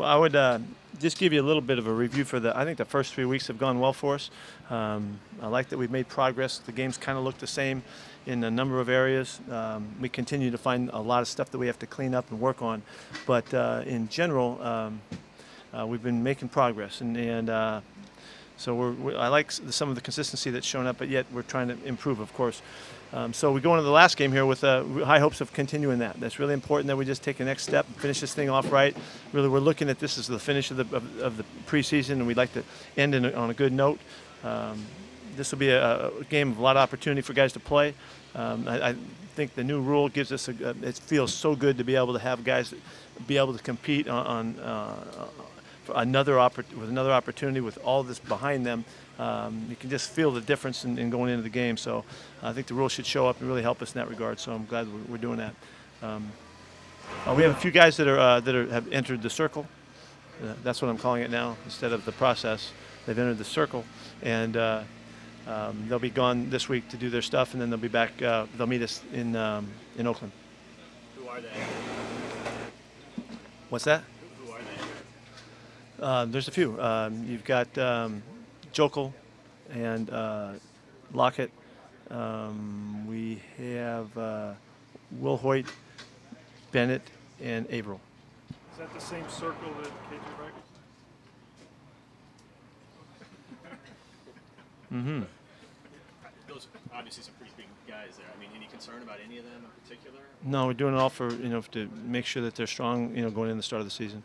Well, I would just give you a little bit of a review for I think the first 3 weeks have gone well for us. I like that we've made progress. The games kind of look the same in a number of areas. We continue to find a lot of stuff that we have to clean up and work on. But in general, we've been making progress. So I like some of the consistency that's shown up, but yet we're trying to improve, of course. So we go into the last game here with high hopes of continuing that. That's really important that we just take the next step, finish this thing off right. Really, we're looking at this as the finish of the preseason, and we'd like to end on a good note. This will be a game of a lot of opportunity for guys to play. I think the new rule gives us it feels so good to be able to have guys be able to compete for another opportunity with all this behind them. You can just feel the difference in going into the game. So I think the rules should show up and really help us in that regard. So I'm glad we're doing that. We have a few guys that have entered the circle. That's what I'm calling it now instead of the process. They've entered the circle, and they'll be gone this week to do their stuff, and then they'll be back. They'll meet us in Oakland. Who are they? What's that? Who are they? There's a few. You've got Jokel and Lockett. We have Will Hoyt, Bennett, and Averill. Is that the same circle that KJ Wright was in? Mm-hmm. Those are obviously some pretty big guys there. I mean, any concern about any of them in particular? No, we're doing it all for to make sure that they're strong. Going in the start of the season.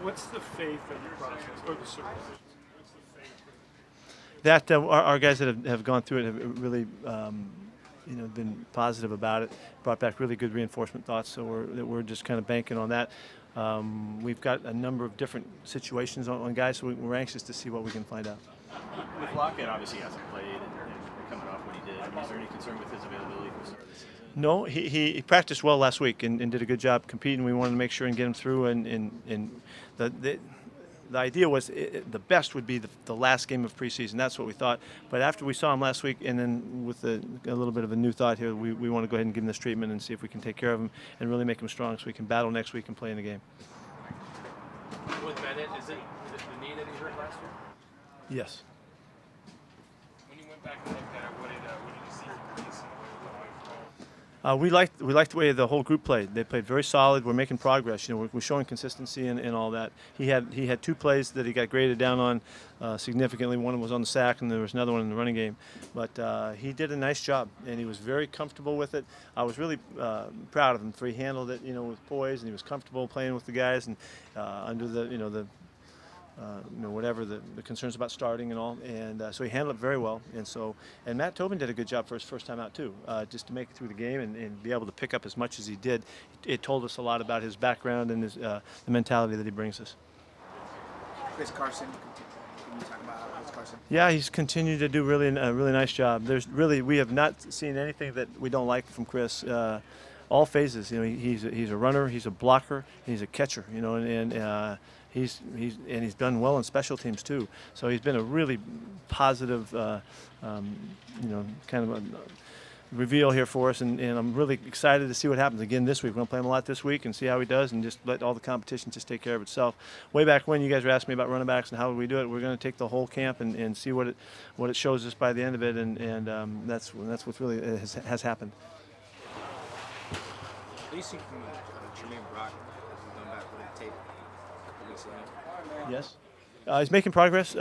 What's the faith of the process or the circle? That our guys that have gone through it have really been positive about it. Brought back really good reinforcement thoughts. So we're just kind of banking on that. We've got a number of different situations on guys, so we're anxious to see what we can find out. With Lockett, obviously hasn't played and coming off what he did. I mean, is there any concern with his availability for the start of the season? No, he practiced well last week and did a good job competing. We wanted to make sure and get him through. And the idea was the best would be the last game of preseason. That's what we thought. But after we saw him last week, and then with a little bit of a new thought here, we want to go ahead and give him this treatment and see if we can take care of him and really make him strong so we can battle next week and play in the game. With Bennett, is it the knee that he hurt last year? Yes. When you went back and looked at it, what did you see from Preseason? We liked the way the whole group played. They played very solid. We're making progress. We're showing consistency and all that. He had 2 plays that he got graded down on significantly. One was on the sack, and there was another one in the running game. But he did a nice job, and he was very comfortable with it. I was really proud of him for he handled it, with poise, and he was comfortable playing with the guys and under the whatever the concerns about starting and all, and so he handled it very well. And Matt Tobin did a good job for his first time out too, just to make it through the game and be able to pick up as much as he did. It told us a lot about his background and his the mentality that he brings us. Chris Carson, can you talk about Chris Carson? Yeah, he's continued to do a really nice job. We have not seen anything that we don't like from Chris. All phases, he's a runner, he's a blocker, he's a catcher, and he's done well in special teams too. So he's been a really positive, kind of a reveal here for us, and I'm really excited to see what happens again this week. We're gonna play him a lot this week and see how he does, and just let all the competition just take care of itself. Way back when you guys were asking me about running backs and how would we do it, we're gonna take the whole camp and see what it shows us by the end of it, and that's what really has happened. What do you see from Jermaine Brock as he's gone back with the tape a couple weeks ago? Yes. He's making progress.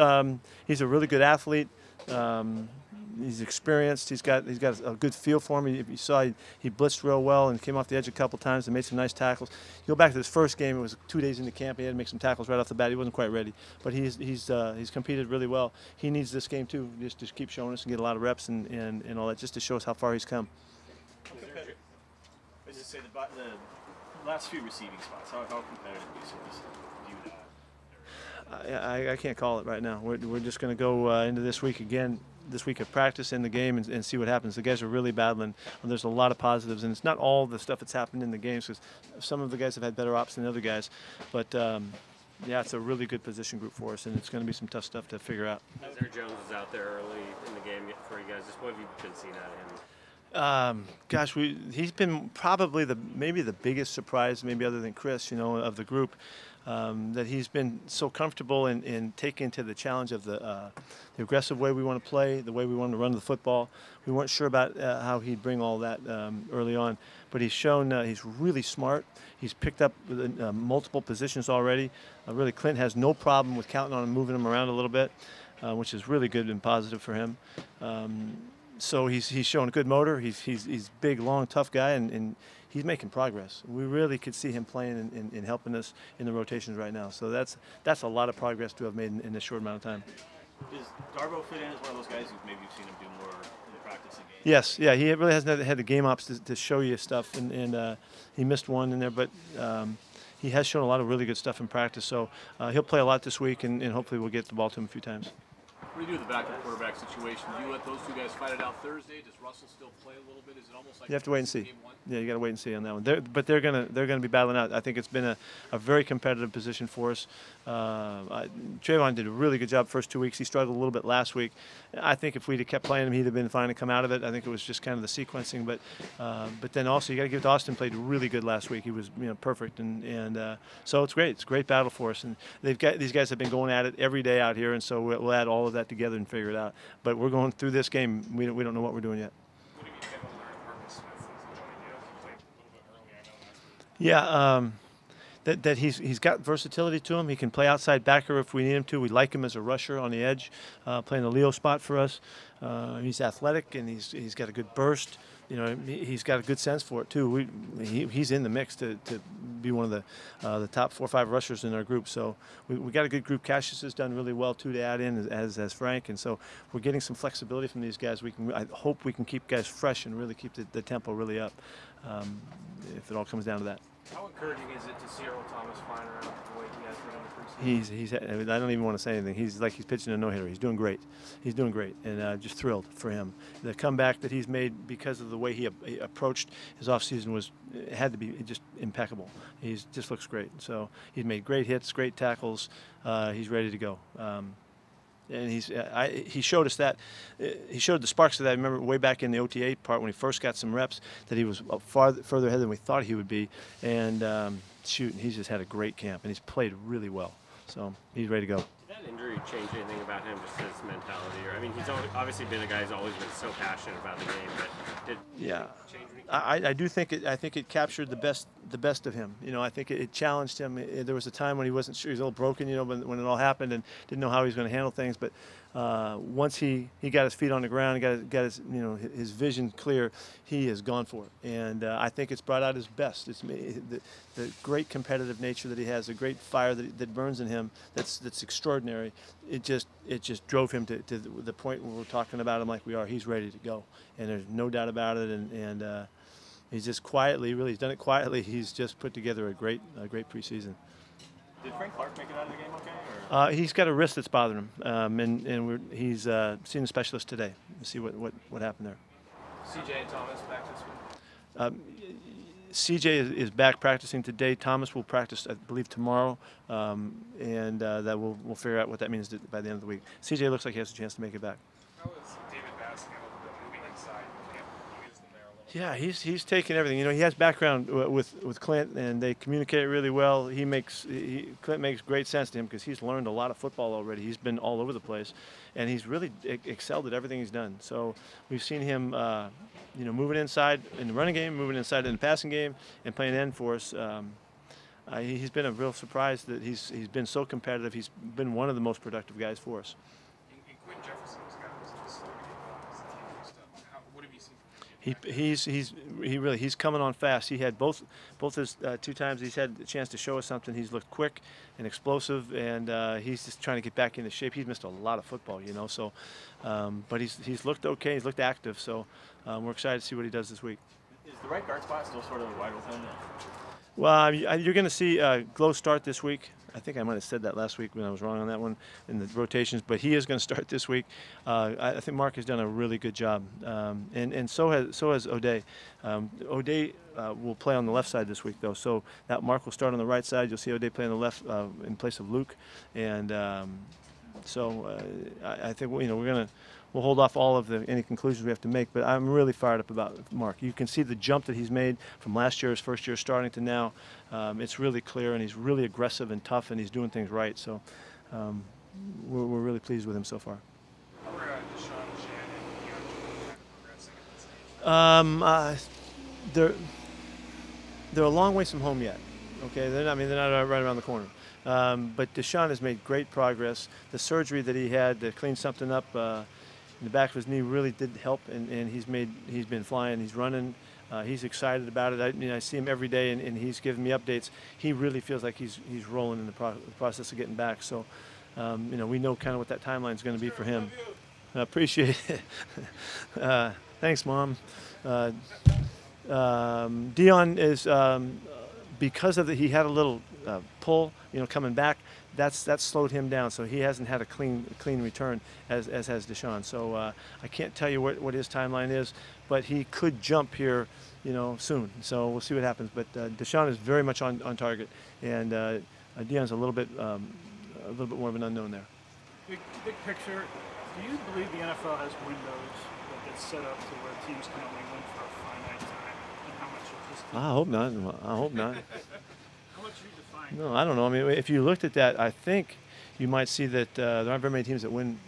He's a really good athlete. He's experienced. He's got a good feel for him. You saw he blitzed real well and came off the edge a couple times and made some nice tackles. You go back to his first game, it was 2 days into camp. He had to make some tackles right off the bat. He wasn't quite ready, but he's competed really well. He needs this game too, just to keep showing us and get a lot of reps and all that, just to show us how far he's come. Let's just say the last few receiving spots. How competitive do you sort of view that? I can't call it right now. We're just going to go into this week again, this week of practice in the game, and see what happens. The guys are really battling. There's a lot of positives, and it's not all the stuff that's happened in the games, because some of the guys have had better ops than other guys. But yeah, it's a really good position group for us, and it's going to be some tough stuff to figure out. Aaron Jones was out there early in the game for you guys. Just what have you been seeing out of him? Gosh, he's been probably maybe the biggest surprise, maybe other than Chris, of the group, that he's been so comfortable in taking to the challenge of the aggressive way we want to play, the way we want to run the football. We weren't sure about how he'd bring all that early on, but he's shown he's really smart. He's picked up multiple positions already. Really, Clint has no problem with counting on him, moving him around a little bit, which is really good and positive for him. So he's showing a good motor. He's big, long, tough guy, and he's making progress. We really could see him playing and helping us in the rotations right now. So that's a lot of progress to have made in this short amount of time. Does Darbo fit in as one of those guys who maybe you've seen him do more in the practice and games? Yes, yeah, he really hasn't had the game ops to show you stuff, and he missed one in there, but he has shown a lot of really good stuff in practice. So he'll play a lot this week, and hopefully we'll get the ball to him a few times. What do you do with the backup quarterback situation? Do you let those two guys fight it out Thursday? Does Russell still play a little bit? Is it almost like you have to wait and see? Game one? Yeah, you got to wait and see on that one. But they're gonna be battling out. I think it's been a very competitive position for us. Trayvon did a really good job first 2 weeks. He struggled a little bit last week. I think if we'd have kept playing him, he'd have been fine to come out of it. I think it was just kind of the sequencing. But then also you got to give it to Austin. Played really good last week. He was perfect, and so it's great. It's a great battle for us. And these guys have been going at it every day out here, and so we'll add all of that together and figure it out. But we're going through this game. We don't know what we're doing yet. Yeah, that he's got versatility to him. He can play outside backer if we need him to. We like him as a rusher on the edge, playing the Leo spot for us. He's athletic and he's got a good burst. He's got a good sense for it too. He's in the mix to be one of the top 4 or 5 rushers in our group. So we got a good group. Cassius has done really well too to add in as Frank, and so we're getting some flexibility from these guys. I hope we can keep guys fresh and really keep the tempo really up. If it all comes down to that. How encouraging is it to see Earl Thomas flying around the way he has been in the preseason? I don't even want to say anything. He's pitching a no-hitter. He's doing great. He's doing great, and just thrilled for him. The comeback that he's made because of the way he approached his offseason had to be just impeccable. He just looks great. So he's made great hits, great tackles. He's ready to go. And he showed us that. He showed the sparks of that. I remember way back in the OTA part when he first got some reps that he was further ahead than we thought he would be. And he's just had a great camp, and he's played really well. So he's ready to go. Did that injury change anything about him, just his mentality? Or, I mean, he's obviously been a guy who's always been so passionate about the game, but did it change anything? I do think it captured the best of him. I think it challenged him. There was a time when he wasn't sure. He was a little broken, when it all happened, and didn't know how he was going to handle things. But once he got his feet on the ground, got his vision clear, he has gone for it. And I think it's brought out his best. It's the great competitive nature that he has, the great fire that burns in him. That's extraordinary. It just drove him to the point where we're talking about him like we are. He's ready to go, and there's no doubt about it. And he's just quietly, he's done it quietly. He's just put together a great preseason. Did Frank Clark make it out of the game okay? Or? He's got a wrist that's bothering him, and he's seen a specialist today to see what happened there. CJ and Thomas back this week? CJ is back practicing today. Thomas will practice, I believe, tomorrow, and that we'll figure out what that means by the end of the week. CJ looks like he has a chance to make it back. How is David Bass handled the moving inside? He is in there a little Yeah, he's taking everything. He has background with Clint, and they communicate really well. Clint makes great sense to him because he's learned a lot of football already. He's been all over the place, and he's really excelled at everything he's done. So we've seen him, moving inside in the running game, moving inside in the passing game, and playing end for us. He's been a real surprise that he's been so competitive. He's been one of the most productive guys for us. And Quinn Jefferson was kind of slow to get stuff. What have you seen from him? He's coming on fast. He had both his 2 times he's had a chance to show us something. He's looked quick and explosive, and he's just trying to get back into shape. He's missed a lot of football, So, but he's looked okay. He's looked active. So, we're excited to see what he does this week. Is the right guard spot still sort of wide open? Well, you're going to see Glow start this week. I think I might have said that last week when I was wrong on that one in the rotations, but he is going to start this week. I think Mark has done a really good job, and so has O'Day. O'Day will play on the left side this week, though, so that Mark will start on the right side. You'll see O'Day play on the left in place of Luke, and so I think we're we'll hold off all of any conclusions we have to make. But I'm really fired up about Mark. You can see the jump that he's made from last year, his first year starting to now. It's really clear, and he's really aggressive and tough, and he's doing things right. So we're really pleased with him so far. How are Deshaun, Shannon, and DeAndre kind of progressing at this stage? They're a long ways from home yet. Okay, they're not right around the corner. But Deshaun has made great progress. The surgery that he had to clean something up in the back of his knee really did help, and he's been flying. He's running. He's excited about it. I see him every day, and he's giving me updates. He really feels like he's rolling in the process of getting back. So, we know kind of what that timeline is going to be for him. I appreciate it. Thanks, Mom. Dion is because of he had a little pull, coming back. That's slowed him down, so he hasn't had a clean return as has Deshaun. So I can't tell you what his timeline is, but he could jump here, soon. So we'll see what happens. But Deshaun is very much on target, and Dion's a little bit more of an unknown there. Big picture, do you believe the NFL has windows that get set up to where teams can only win for a finite time? And how much of this team? I hope not. I hope not. How much are you defining? No, I don't know. I mean, if you looked at that, I think you might see that there aren't very many teams that win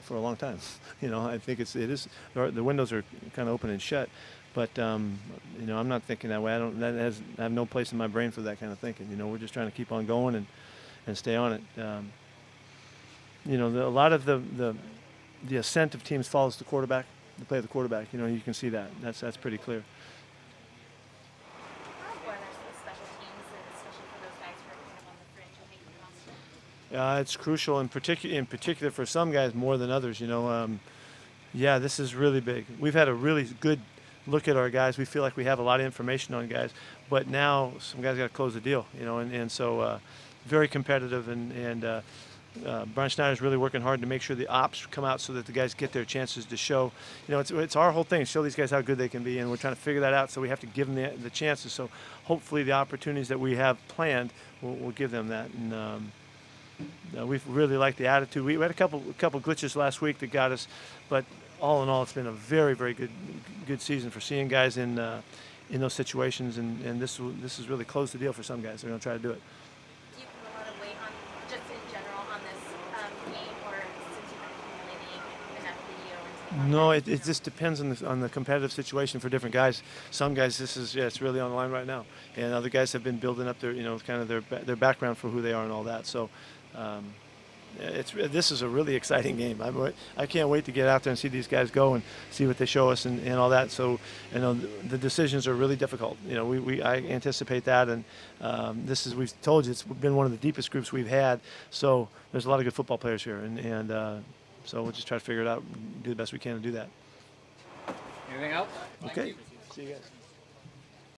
for a long time. I think it is. The windows are kind of open and shut. But I'm not thinking that way. I have no place in my brain for that kind of thinking. We're just trying to keep on going and stay on it. A lot of the ascent of teams follows the quarterback, the play of the quarterback. You can see that. That's pretty clear. How important are special teams, especially for those guys who are kind of on the fringe of making the roster? It's crucial, in particular for some guys more than others. Yeah, this is really big. We've had a really good look at our guys. We feel like we have a lot of information on guys, but now some guys got to close the deal. And so very competitive, and Brian Schneider's really working hard to make sure the ops come out so that the guys get their chances to show. It's our whole thing, show these guys how good they can be, and we're trying to figure that out. So we have to give them the chances. So hopefully the opportunities that we have planned will give them that. And we've really liked the attitude. We had a couple glitches last week that got us, but all in all, it's been a very, very good season for seeing guys in those situations, and this has really closed the deal for some guys. They're going to try to do it. Do you put a lot of weight on, just in general, on this game, or since you've been accumulating enough video and stuff? No, it just depends on the competitive situation for different guys. Some guys, it's really on the line right now, and other guys have been building up their kind of their background for who they are and all that. So. This is a really exciting game. I can't wait to get out there and see these guys go and see what they show us and all that. So, the decisions are really difficult. I anticipate that, and we've told you, it's been one of the deepest groups we've had. So there's a lot of good football players here, and so we'll just try to figure it out, and do the best we can to do that. Anything else? Okay. See you guys.